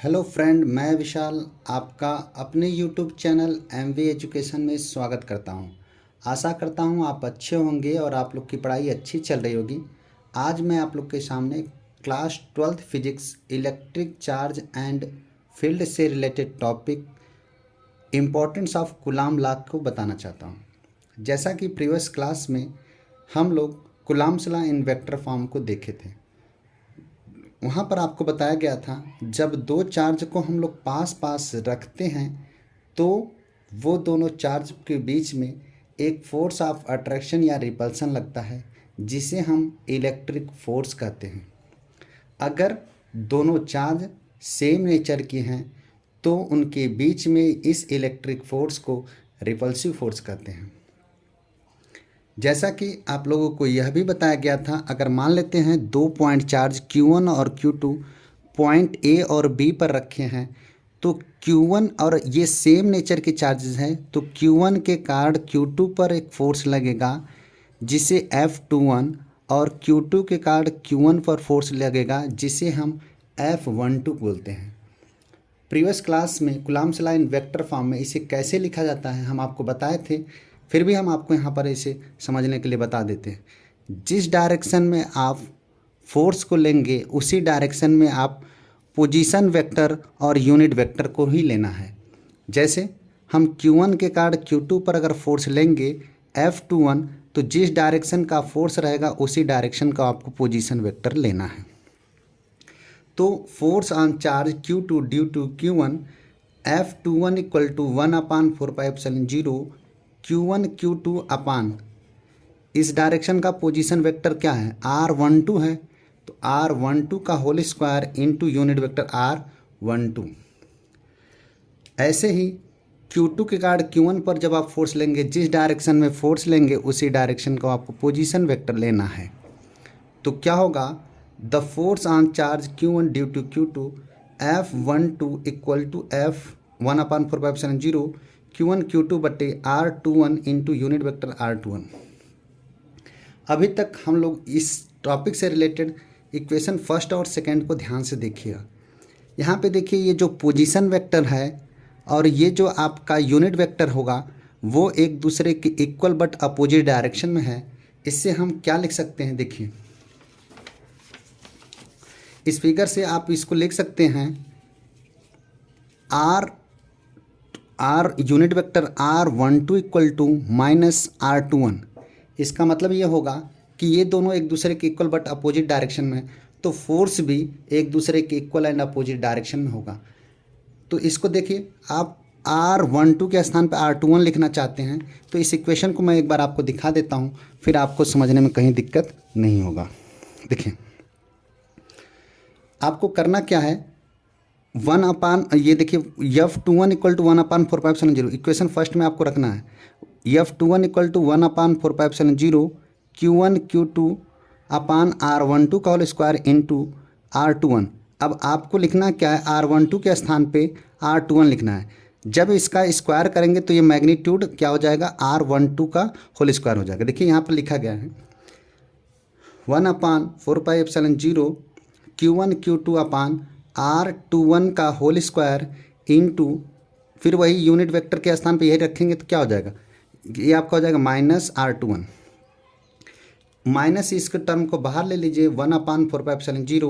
Hello friend, मैं विशाल आपका अपने यूट्यूब चैनल एमवी एजुकेशन में स्वागत करता हूं। आशा करता हूं आप अच्छे होंगे और आप लोग की पढ़ाई अच्छी चल रही होगी। आज मैं आप लोग के सामने class 12th physics electric charge and field से related topic importance of Coulomb law को बताना चाहता हूं। जैसा कि प्रीवियस क्लास में हम लोग coulombs law in vector form को देखे थे। वहाँ पर आपको बताया गया था जब दो चार्ज को हम लोग पास पास रखते हैं तो वो दोनों चार्ज के बीच में एक फोर्स ऑफ अट्रैक्शन या रिपल्सन लगता है जिसे हम इलेक्ट्रिक फोर्स कहते हैं। अगर दोनों चार्ज सेम नेचर के हैं तो उनके बीच में इस इलेक्ट्रिक फोर्स को रिपल्सिव फोर्स कहते हैं। जैसा कि आप लोगों को यह भी बताया गया था, अगर मान लेते हैं दो पॉइंट चार्ज Q1 और Q2 पॉइंट A और B पर रखे हैं तो Q1 और ये सेम नेचर के चार्जेस हैं तो Q1 के कारण Q2 पर एक फोर्स लगेगा जिसे F21 और Q2 के कारण Q1 पर फोर्स लगेगा जिसे हम F12 बोलते हैं। प्रीवियस क्लास में coulombs law in vector form में इसे कैसे लिखा जाता है हम आपको बताए थे, फिर भी हम आपको यहाँ पर इसे समझने के लिए बता देते हैं। जिस डायरेक्शन में आप फोर्स को लेंगे उसी डायरेक्शन में आप पोजीशन वेक्टर और यूनिट वेक्टर को ही लेना है। जैसे हम Q1 के कारण Q2 पर अगर फोर्स लेंगे F21 तो जिस डायरेक्शन का फोर्स रहेगा उसी डायरेक्शन का आपको पोजीशन वेक्टर लेना है। तो force on charge Q2 due to Q1 F21 equal to 1/4πε0 Q1 Q2 अपान इस डायरेक्शन का पोजीशन वेक्टर क्या है, R12 है तो R12 का whole square into unit vector R12। ऐसे ही Q2 के कारण Q1 पर जब आप फोर्स लेंगे, जिस डायरेक्शन में फोर्स लेंगे उसी डायरेक्शन को आपको पोजीशन वेक्टर लेना है। तो क्या होगा, the force on charge Q1 due to Q2 F12 equal to F1/4πε0 Q1 Q2 बटे R21 into unit vector R21। अभी तक हम लोग इस टॉपिक से रिलेटेड इक्वेशन फर्स्ट और सेकंड को ध्यान से देखिएगा। यहाँ पे देखिए, ये जो पोजीशन वेक्टर है और ये जो आपका यूनिट वेक्टर होगा वो एक दूसरे के इक्वल बट अपोजिट डायरेक्शन में है। इससे हम क्या लिख सकते हैं, देखिए इस फिगर से आप इसको लिख सकते हैं r unit vector R12 equal to minus R21। इसका मतलब ये होगा कि ये दोनों एक दूसरे के इक्वल बट अपोजिट डायरेक्शन में, तो फोर्स भी एक दूसरे के इक्वल एंड अपोजिट डायरेक्शन में होगा। तो इसको देखिए, आप R12 के स्थान पर R21 लिखना चाहते हैं तो इस इक्वेशन को मैं एक बार आपको दिखा देता हूँ, फिर आपको समझने में कहीं दिक्कत नहीं होगा। देखिए आपको करना क्या है, ये देखिए F21 equal to 1/4πε0 equation first में आपको रखना है। F21 equal to 1/4πε0 Q1 Q2 upon R12 का होल स्क्वायर इंटू R21। अब आपको लिखना क्या है, R12 के स्थान पे R21 लिखना है। जब इसका स्क्वायर करेंगे तो ये मैग्नीट्यूड क्या हो जाएगा, R12 का होल स्क्वायर हो जाएगा। देखिए यहाँ पर लिखा गया है 1/4πε0 Q1 Q2 अपान R21 का होल स्क्वायर इंटू फिर वही यूनिट वेक्टर के स्थान पे यही रखेंगे तो क्या हो जाएगा, ये आपका हो जाएगा माइनस R21। माइनस इसके टर्म को बाहर ले लीजिए, 1/4πε0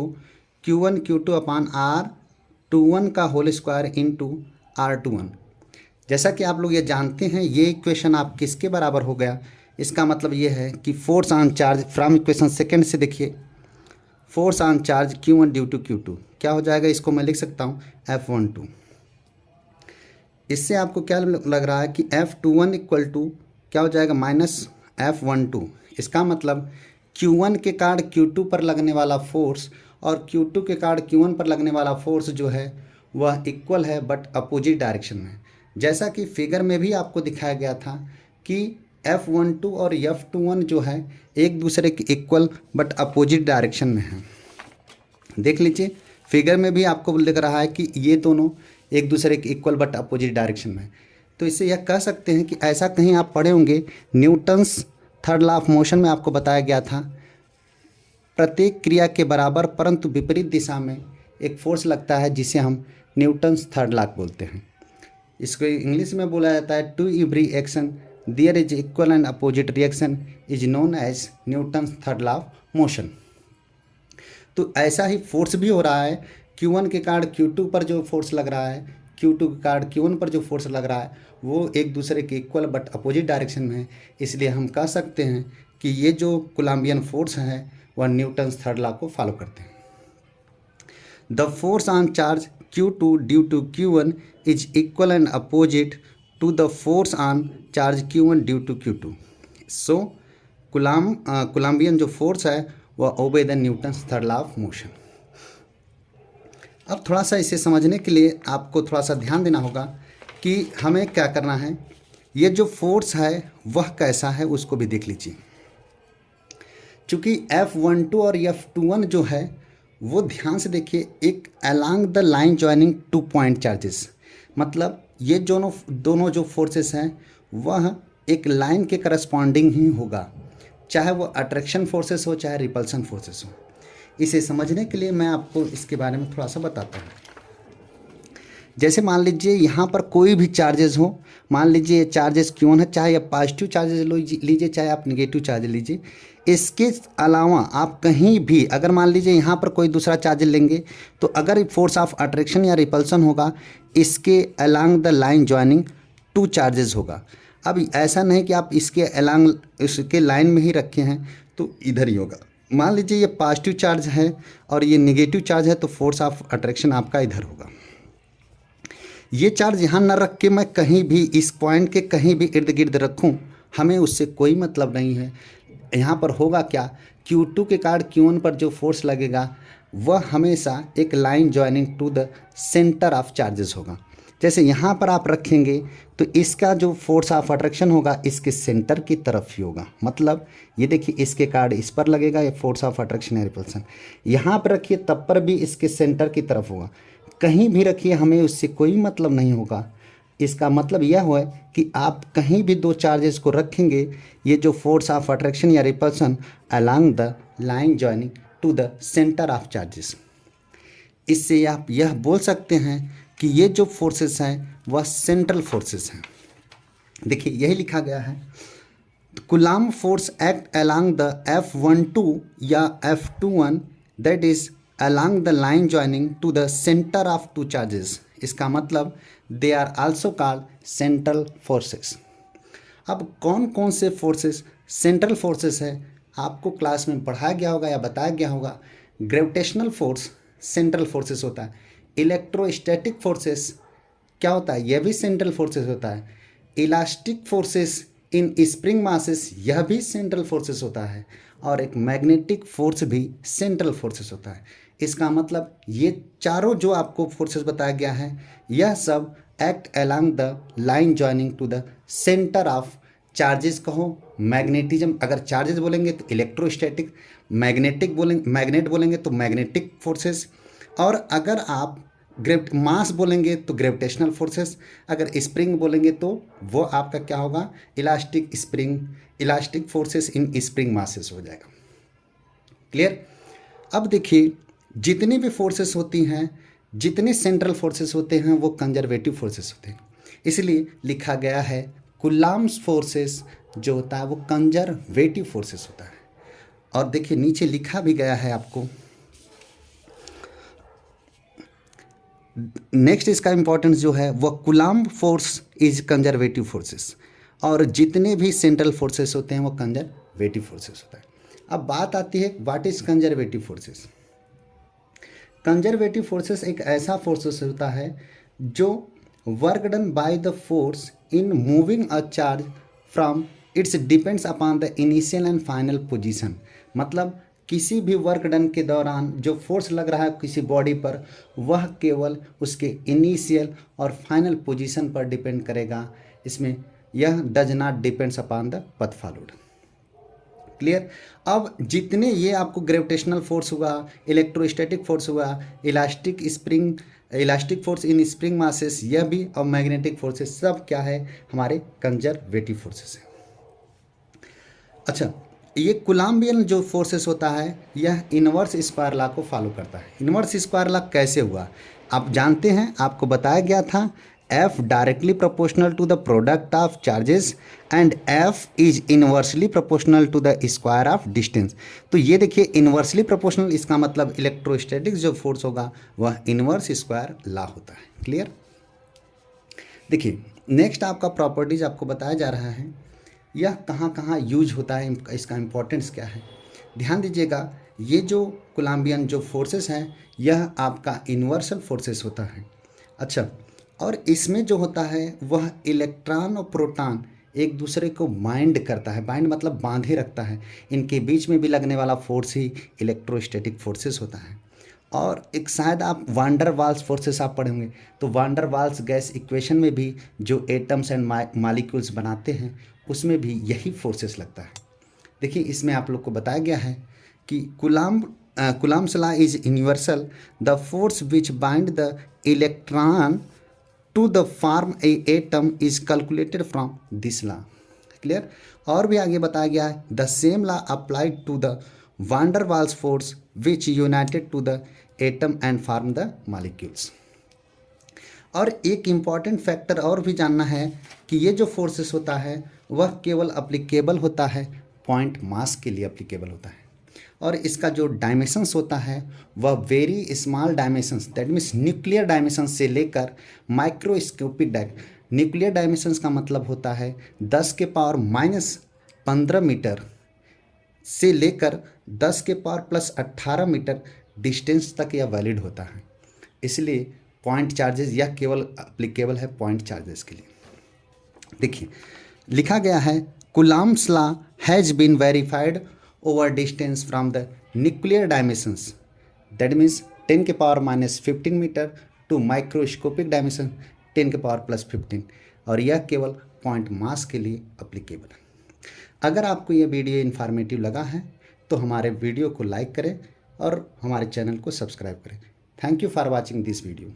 Q1 Q2 अपान R21 का होल स्क्वायर इंटू R21। जैसा कि आप लोग ये जानते हैं, ये इक्वेशन आप किसके बराबर हो गया, इसका मतलब ये है कि force on charge from equation second से देखिए, force on charge Q1 due to Q2 क्या हो जाएगा, इसको मैं लिख सकता हूँ F12। इससे आपको क्या लग रहा है कि F21 इक्वल टू क्या हो जाएगा, माइनस F12। इसका मतलब Q1 के कारण Q2 पर लगने वाला फोर्स और Q2 के कारण Q1 पर लगने वाला फोर्स जो है वह इक्वल है बट अपोजिट डायरेक्शन में। जैसा कि फिगर में भी आपको दिखाया गया था कि F12 और F21 जो है एक दूसरे के इक्वल बट अपोजिट डायरेक्शन में है। देख लीजिए फिगर में भी आपको लग रहा है कि ये दोनों एक दूसरे के इक्वल बट अपोजिट डायरेक्शन में। तो इससे यह कह सकते हैं कि ऐसा कहीं आप पढ़े होंगे, Newton's third law of motion में आपको बताया गया था, प्रत्येक क्रिया के बराबर परंतु विपरीत दिशा में एक फोर्स लगता है जिसे हम न्यूटन्स थर्ड लॉ बोलते हैं। इसको इंग्लिश में बोला जाता है to every action there is equal and opposite reaction is known as Newton's third law of motion. तो ऐसा ही फोर्स भी हो रहा है, Q1 के कारण Q2 पर जो फोर्स लग रहा है, Q2 के कारण Q1 पर जो फोर्स लग रहा है वो एक दूसरे के इक्वल बट अपोजिट डायरेक्शन में है। इसलिए हम कह सकते हैं कि ये जो कोलम्बियन फोर्स है वह न्यूटन्स थर्ड लॉ को फॉलो करते हैं। The force on charge Q2 due to Q1 is equal and opposite to the force on charge Q1 due to Q2। So Coulombian जो फोर्स है वह obey the Newton's third law of motion. अब थोड़ा सा इसे समझने के लिए आपको थोड़ा सा ध्यान देना होगा कि हमें क्या करना है। ये जो फोर्स है वह कैसा है उसको भी देख लीजिए। चूँकि F12 और F21 जो है वो ध्यान से देखिए, एक along the line joining two point charges, मतलब ये दोनों जो फोर्सेस हैं वह एक लाइन के करस्पॉन्डिंग ही होगा, चाहे वो अट्रैक्शन फोर्सेस हो चाहे रिपल्सन फोर्सेस हो। इसे समझने के लिए मैं आपको इसके बारे में थोड़ा सा बताता हूँ। जैसे मान लीजिए यहाँ पर कोई भी चार्जेस हो, मान लीजिए ये चार्जेस Q1 है, चाहे आप पॉजिटिव चार्जेस लीजिए चाहे आप नेगेटिव चार्ज लीजिए। इसके अलावा आप कहीं भी अगर मान लीजिए यहाँ पर कोई दूसरा चार्ज लेंगे तो अगर फोर्स ऑफ अट्रैक्शन या रिपल्सन होगा इसके along the line joining two charges होगा। अब ऐसा नहीं कि आप इसके अलोंग इसके लाइन में ही रखे हैं तो इधर ही होगा। मान लीजिए ये पॉजिटिव चार्ज है और ये नेगेटिव चार्ज है तो फोर्स ऑफ अट्रैक्शन आपका इधर होगा। ये चार्ज यहाँ न रख के मैं कहीं भी इस पॉइंट के कहीं भी इर्द गिर्द रखूँ, हमें उससे कोई मतलब नहीं है। यहाँ पर होगा क्या, Q2 के कारण Q1 पर जो फोर्स लगेगा वह हमेशा एक line joining to the centre of charges होगा। जैसे यहाँ पर आप रखेंगे तो इसका जो फोर्स ऑफ अट्रैक्शन होगा इसके सेंटर की तरफ ही होगा, मतलब ये देखिए इसके कारण इस पर लगेगा ये फोर्स ऑफ अट्रैक्शन या रिपल्सन। यहाँ पर रखिए तब पर भी इसके सेंटर की तरफ होगा, कहीं भी रखिए हमें उससे कोई मतलब नहीं होगा। इसका मतलब यह हुआ कि आप कहीं भी दो चार्जेस को रखेंगे, ये जो फोर्स ऑफ अट्रैक्शन या repulsion along the line joining to the centre of charges. इससे आप यह बोल सकते हैं कि ये जो फोर्सेस हैं वह सेंट्रल फोर्सेस हैं। देखिए यही लिखा गया है, Coulomb force act along the F12 या F21 that is along the line joining to the centre of two charges. इसका मतलब they are also called central forces. अब कौन कौन से फोर्सेस सेंट्रल फोर्सेस है आपको क्लास में पढ़ाया गया होगा या बताया गया होगा। ग्रेविटेशनल फोर्स सेंट्रल फोर्सेस होता है। इलेक्ट्रोस्टैटिक फोर्सेस क्या होता है, यह भी सेंट्रल फोर्सेस होता है। Elastic forces in spring masses यह भी सेंट्रल फोर्सेस होता है। और एक मैग्नेटिक फोर्स भी सेंट्रल फोर्सेस होता है। इसका मतलब ये चारों जो आपको फोर्सेस बताया गया है यह सब act along the line joining to the centre of charges कहो, मैग्नेटिज्म, अगर चार्जेस बोलेंगे तो इलेक्ट्रोस्टैटिक, मैग्नेट बोलेंगे तो मैग्नेटिक फोर्सेस, और अगर आप मास बोलेंगे तो ग्रेविटेशनल फोर्सेस, अगर स्प्रिंग बोलेंगे तो वो आपका क्या होगा, elastic forces in spring masses हो जाएगा। क्लियर। अब देखिए जितनी भी फोर्सेस होती हैं, जितने सेंट्रल फोर्सेस होते हैं वो कंजर्वेटिव फोर्सेस होते हैं। इसलिए लिखा गया है कूलम्ब्स फोर्सेस जो होता है वो कंजर्वेटिव फोर्सेस होता है। और देखिए नीचे लिखा भी गया है आपको, नेक्स्ट इसका इंपॉर्टेंस जो है वह coulomb force is conservative forces, और जितने भी सेंट्रल फोर्सेस होते हैं वो कंजर्वेटिव फोर्सेस होता है। अब बात आती है what is conservative forces. Conservative forces एक ऐसा फोर्सेस होता है जो work done by the force in moving a charge from its depends upon the initial and final position. मतलब किसी भी वर्क डन के दौरान जो फोर्स लग रहा है किसी बॉडी पर वह केवल उसके इनिशियल और फाइनल पोजीशन पर डिपेंड करेगा। इसमें यह does not depends upon the path followed. Clear. अब जितने ये आपको ग्रेविटेशनल फोर्स हुआ, इलेक्ट्रोस्टैटिक फोर्स हुआ, elastic force in spring masses यह भी, और मैग्नेटिक फोर्सेस सब क्या है हमारे कंजर्वेटिव फोर्सेस है। अच्छा, ये कूलम्बियन जो फोर्सेस होता है यह इनवर्स स्क्वायर लॉ को फॉलो करता है। इनवर्स स्क्वायर लॉ कैसे हुआ, आप जानते हैं आपको बताया गया था F directly proportional to the product of charges and F is inversely proportional to the square of distance. तो ये देखिए इन्वर्सली प्रोपोर्शनल, इसका मतलब इलेक्ट्रोस्टैटिक्स जो फोर्स होगा वह इन्वर्स स्क्वायर लॉ होता है। क्लियर। देखिए नेक्स्ट आपका प्रॉपर्टीज आपको बताया जा रहा है, यह कहाँ कहाँ यूज होता है, इसका इम्पोर्टेंस क्या है। ध्यान दीजिएगा, ये जो कोलम्बियन जो फोर्सेस हैं यह आपका इन्वर्सल फोर्सेस होता है। अच्छा, और इसमें जो होता है वह इलेक्ट्रॉन और प्रोटॉन एक दूसरे को बाइंड करता है। बाइंड मतलब बांधे रखता है। इनके बीच में भी लगने वाला फोर्स ही इलेक्ट्रोस्टैटिक फोर्सेस होता है। और एक शायद आप वांडर वाल्स फोर्सेस आप पढ़ेंगे, तो वांडर वाल्स गैस इक्वेशन में भी जो एटम्स एंड मॉलिक्यूल्स बनाते हैं उसमें भी यही फोर्सेस लगता है। देखिए इसमें आप लोग को बताया गया है कि Coulomb's law is universal, the force which bind the electron to the form a atom is calculated from this law. Clear. और भी आगे बताया गया है, the same law applied to the van der Waals force which united to the atom and form the molecules. और एक important factor और भी जानना है कि ये जो फोर्सेस होता है वह केवल अप्लीकेबल होता है पॉइंट मास के लिए अप्लीकेबल होता है। और इसका जो डायमेंशंस होता है वह very small dimensions, that means nuclear dimensions से लेकर माइक्रोस्कोपिक न्यूक्लियर डायमेंशंस का मतलब होता है 10 के पावर -15 मीटर से लेकर 10 के पावर +18 मीटर डिस्टेंस तक यह वैलिड होता है। इसलिए पॉइंट चार्जेस यह केवल अप्लीकेबल है पॉइंट चार्जेस के लिए। देखिए लिखा गया है, Coulomb's law has been verified over distance from the nuclear dimensions, that means 10 के power -15 metre to microscopic dimension 10 के पावर +15, और यह केवल पॉइंट मास के लिए अप्लीकेबल है। अगर आपको यह वीडियो इन्फॉर्मेटिव लगा है तो हमारे वीडियो को लाइक करें और हमारे चैनल को सब्सक्राइब करें। Thank you for watching this video.